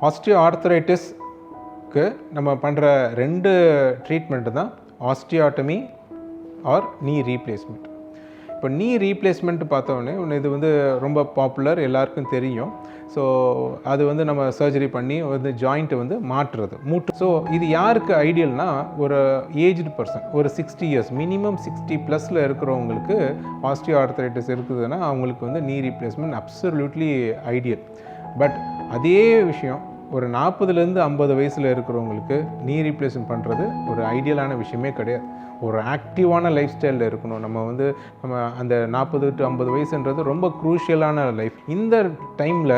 Osteo ஆர்த்தரைட்டிஸ்க்கு நம்ம பண்ணுற 2 treatment தான் ஆஸ்டியோட்டமி ஆர் நீ ரீப்ளேஸ்மெண்ட். இப்போ நீ ரீப்ளேஸ்மெண்ட் பார்த்தோன்னே இது வந்து ரொம்ப பாப்புலர், எல்லாருக்கும் தெரியும். ஸோ அது வந்து நம்ம சர்ஜரி பண்ணி வந்து ஜாயிண்ட்டை வந்து மாற்றுறது, மூட்டு. ஸோ இது யாருக்கு ஐடியல்னால், ஒரு ஏஜ்டு பர்சன், ஒரு 60 இயர்ஸ், மினிமம் 60+ இருக்கிறவங்களுக்கு ஆஸ்டியோ ஆர்த்தரைட்டிஸ் இருக்குதுன்னா அவங்களுக்கு வந்து knee replacement absolutely ideal. But அதே விஷயம் ஒரு 40லேருந்து 50 வயசில் இருக்கிறவங்களுக்கு நீ ரீப்ளேஸ்மெண்ட் பண்ணுறது ஒரு ஐடியலான விஷயமே கிடையாது. ஒரு ஆக்டிவான லைஃப் ஸ்டைலில் இருக்கணும். நம்ம அந்த 40 to 50 வயசுன்றது ரொம்ப க்ரூஷியலான லைஃப். இந்த டைமில்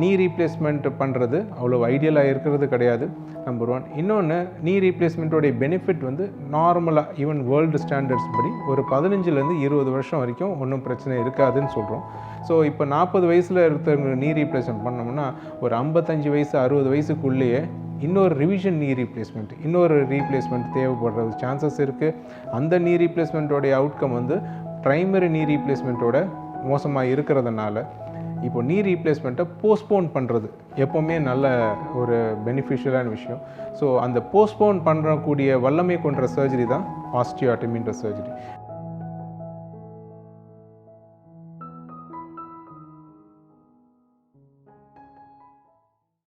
நீ ரீப்ளேஸ்மெண்ட் பண்ணுறது அவ்வளோ ஐடியலாக இருக்கிறது கிடையாது, நம்பர் 1. இன்னொன்று, நீ ரீப்ளேஸ்மெண்ட்டோடைய பெனிஃபிட் வந்து நார்மலாக ஈவன் வேர்ல்டு ஸ்டாண்டர்ட்ஸ் படி ஒரு 15லேருந்து 20 வருஷம் வரைக்கும் ஒன்றும் பிரச்சனை இருக்காதுன்னு சொல்கிறோம். ஸோ இப்போ 40 வயசில் இருக்கிறவங்க நீ ரீப்ளேஸ்மெண்ட் பண்ணோம்னா ஒரு 55 வயசு 60 வயசுக்குள்ளேயே இன்னொரு ரிவிஷன் நீ ரீப்ளேஸ்மெண்ட் தேவைப்படுற சான்சஸ் இருக்குது. அந்த நீ ரீப்ளேஸ்மெண்ட்டோடைய அவுட்கம் வந்து ப்ரைமரி நீ ரீப்ளேஸ்மெண்ட்டோட மோசமாக இருக்கிறதுனால இப்போ நீ ரீப்ளேஸ்மெண்ட்டை போஸ்ட்போன் பண்ணுறது எப்போவுமே நல்ல ஒரு பெனிஃபிஷியலான விஷயம். ஸோ அந்த போஸ்ட்போன் பண்ணக்கூடிய வல்லமை கொண்ட சர்ஜரி தான் ஆஸ்டியோட்டமின்ற சர்ஜரி.